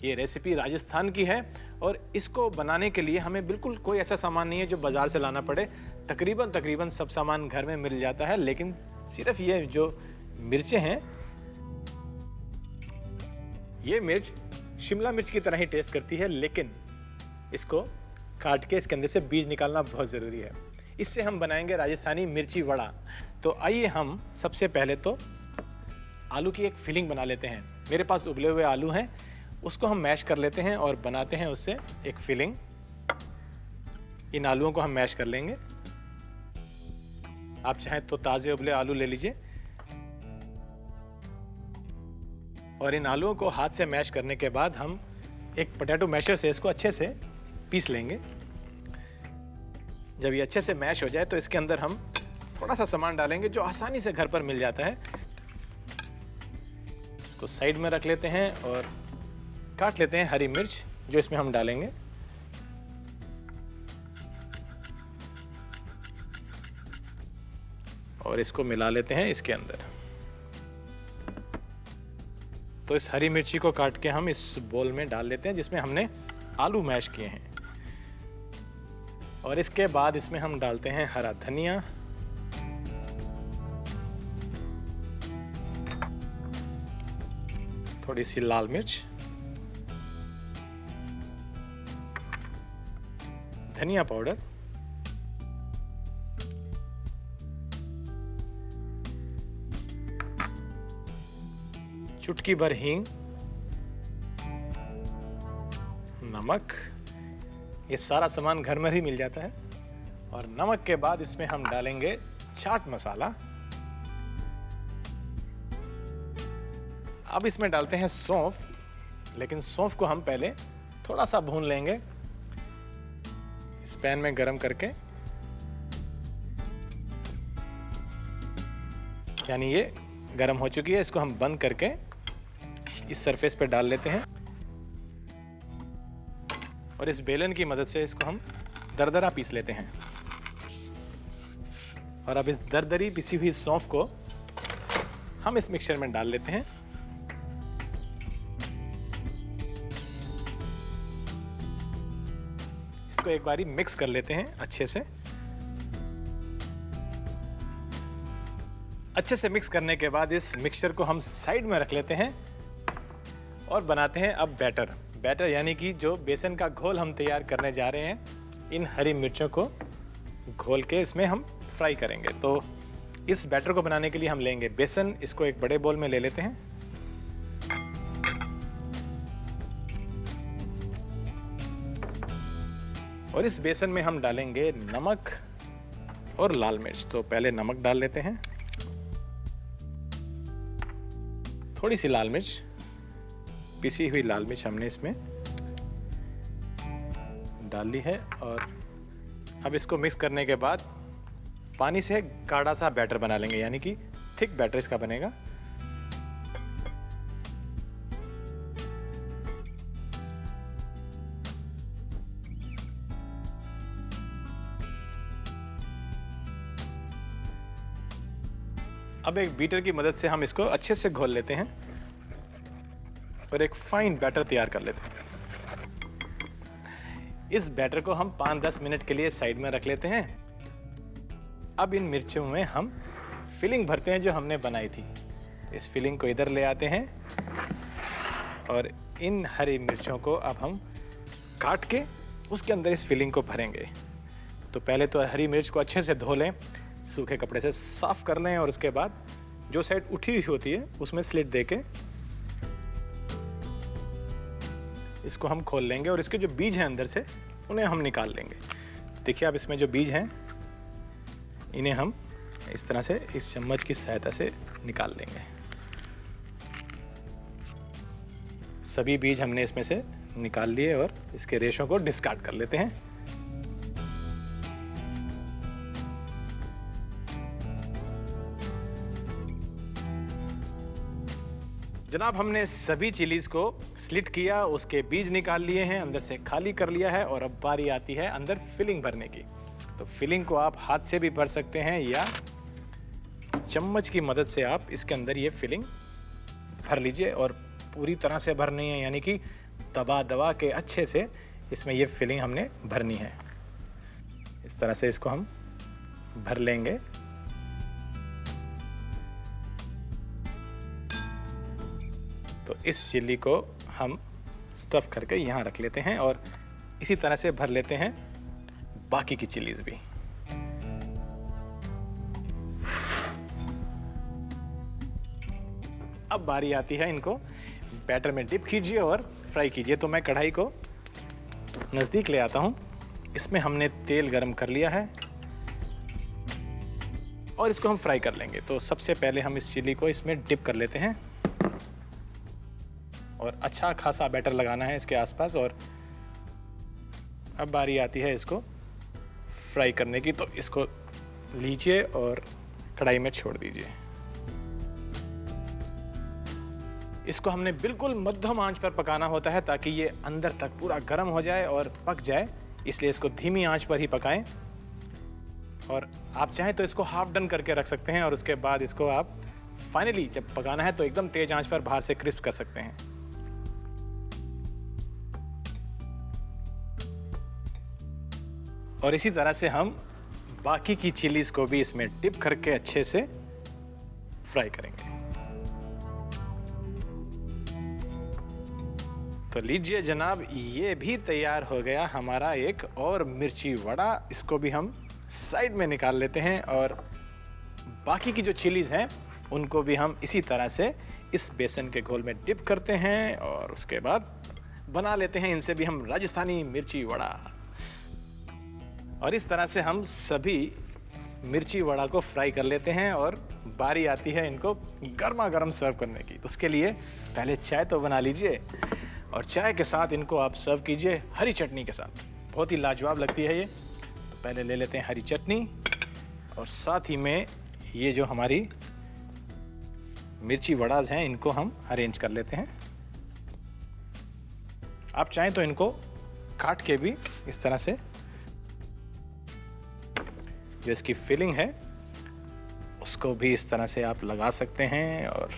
ये रेसिपी राजस्थान की है और इसको बनाने के लिए हमें बिल्कुल कोई ऐसा सामान नहीं है जो बाजार से लाना पड़े। तकरीबन सब सामान घर में मिल जाता है, लेकिन सिर्फ ये जो मिर्चें हैं, ये मिर्च शिमला मिर्च की तरह ही टेस्ट करती है, लेकिन इसको काट के इसके अंदर से बीज निकालना बहुत ज़रूरी है। इससे हम बनाएंगे राजस्थानी मिर्ची वड़ा। तो आइए हम सबसे पहले तो आलू की एक फिलिंग बना लेते हैं। मेरे पास उबले हुए आलू हैं, उसको हम मैश कर लेते हैं और बनाते हैं उससे एक फिलिंग। इन आलूओं को हम मैश कर लेंगे। आप चाहें तो ताज़े उबले आलू ले लीजिए और इन आलूओं को हाथ से मैश करने के बाद हम एक पोटैटो मैशर से इसको अच्छे से पीस लेंगे। जब ये अच्छे से मैश हो जाए तो इसके अंदर हम थोड़ा सा सामान डालेंगे जो आसानी से घर पर मिल जाता है। इसको साइड में रख लेते हैं और काट लेते हैं हरी मिर्च जो इसमें हम डालेंगे। और इसको मिला लेते हैं इसके अंदर। तो इस हरी मिर्ची को काट के हम इस बोल में डाल लेते हैं जिसमें हमने आलू मैश किए हैं। और इसके बाद इसमें हम डालते हैं हरा धनिया, थोड़ी सी लाल मिर्च, धनिया पाउडर, चुटकी भर हींग, नमक। ये सारा सामान घर में ही मिल जाता है। और नमक के बाद इसमें हम डालेंगे चाट मसाला। अब इसमें डालते हैं सौंफ, लेकिन सौंफ को हम पहले थोड़ा सा भून लेंगे इस पैन में गरम करके। यानी ये गरम हो चुकी है, इसको हम बंद करके इस सरफेस पे डाल लेते हैं और इस बेलन की मदद से इसको हम दरदरा पीस लेते हैं। और अब इस दरदरी पिसी हुई सौंफ को हम इस मिक्सचर में डाल लेते हैं। इसको एक बारी मिक्स कर लेते हैं अच्छे से। अच्छे से मिक्स करने के बाद इस मिक्सचर को हम साइड में रख लेते हैं और बनाते हैं अब बैटर यानी कि जो बेसन का घोल हम तैयार करने जा रहे हैं। इन हरी मिर्चों को घोल के इसमें हम फ्राई करेंगे। तो इस बैटर को बनाने के लिए हम लेंगे बेसन, इसको एक बड़े बोल में ले लेते हैं। और इस बेसन में हम डालेंगे नमक और लाल मिर्च। तो पहले नमक डाल लेते हैं, थोड़ी सी लाल मिर्च, पिसी हुई लाल मिर्च हमने इसमें डाल ली है। और अब इसको मिक्स करने के बाद पानी से गाढ़ा सा बैटर बना लेंगे, यानी कि थिक बैटर इसका बनेगा। अब एक बीटर की मदद से हम इसको अच्छे से घोल लेते हैं और एक फाइन बैटर तैयार कर लेते हैं। इस बैटर को हम 5-10 मिनट के लिए साइड में रख लेते हैं। अब इन मिर्चों में हम फिलिंग भरते हैं जो हमने बनाई थी। इस फिलिंग को इधर ले आते हैं और इन हरी मिर्चों को अब हम काट के उसके अंदर इस फिलिंग को भरेंगे। तो पहले तो हरी मिर्च को अच्छे से धो लें, सूखे कपड़े से साफ कर लें और उसके बाद जो साइड उठी हुई होती है उसमें स्लिट देके इसको हम खोल लेंगे और इसके जो बीज हैं अंदर से उन्हें हम निकाल लेंगे। देखिए अब इसमें जो बीज हैं इन्हें हम इस तरह से इस चम्मच की सहायता से निकाल लेंगे। सभी बीज हमने इसमें से निकाल लिए और इसके रेशों को डिस्कार्ड कर लेते हैं। जनाब हमने सभी चिलीज को स्लिट किया, उसके बीज निकाल लिए हैं, अंदर से खाली कर लिया है और अब बारी आती है अंदर फिलिंग भरने की। तो फिलिंग को आप हाथ से भी भर सकते हैं या चम्मच की मदद से आप इसके अंदर ये फिलिंग भर लीजिए। और पूरी तरह से भरनी है, यानी कि दबा दबा के अच्छे से इसमें ये फिलिंग हमने भरनी है। इस तरह से इसको हम भर लेंगे। तो इस चिल्ली को हम स्टफ करके यहाँ रख लेते हैं और इसी तरह से भर लेते हैं बाकी की चिलीज भी। अब बारी आती है इनको बैटर में डिप कीजिए और फ्राई कीजिए। तो मैं कढ़ाई को नज़दीक ले आता हूँ। इसमें हमने तेल गरम कर लिया है और इसको हम फ्राई कर लेंगे। तो सबसे पहले हम इस चिली को इसमें डिप कर लेते हैं और अच्छा खासा बैटर लगाना है इसके आसपास। और अब बारी आती है इसको फ्राई करने की। तो इसको लीजिए और कढ़ाई में छोड़ दीजिए। इसको हमने बिल्कुल मध्यम आंच पर पकाना होता है ताकि ये अंदर तक पूरा गर्म हो जाए और पक जाए, इसलिए इसको धीमी आंच पर ही पकाएं। और आप चाहें तो इसको हाफ डन करके रख सकते हैं और उसके बाद इसको आप फाइनली जब पकाना है तो एकदम तेज आंच पर बाहर से क्रिस्प कर सकते हैं। और इसी तरह से हम बाकी की चिलीज को भी इसमें डिप करके अच्छे से फ्राई करेंगे। तो लीजिए जनाब, ये भी तैयार हो गया हमारा एक और मिर्ची वड़ा। इसको भी हम साइड में निकाल लेते हैं और बाकी की जो चिलीज हैं उनको भी हम इसी तरह से इस बेसन के घोल में डिप करते हैं और उसके बाद बना लेते हैं इनसे भी हम राजस्थानी मिर्ची वड़ा। और इस तरह से हम सभी मिर्ची वड़ा को फ्राई कर लेते हैं और बारी आती है इनको गर्मा गर्म सर्व करने की। तो उसके लिए पहले चाय तो बना लीजिए और चाय के साथ इनको आप सर्व कीजिए हरी चटनी के साथ। बहुत ही लाजवाब लगती है ये। तो पहले ले लेते हैं हरी चटनी और साथ ही में ये जो हमारी मिर्ची वड़ाज हैं इनको हम अरेंज कर लेते हैं। आप चाहें तो इनको काट के भी इस तरह से जो इसकी फिलिंग है उसको भी इस तरह से आप लगा सकते हैं और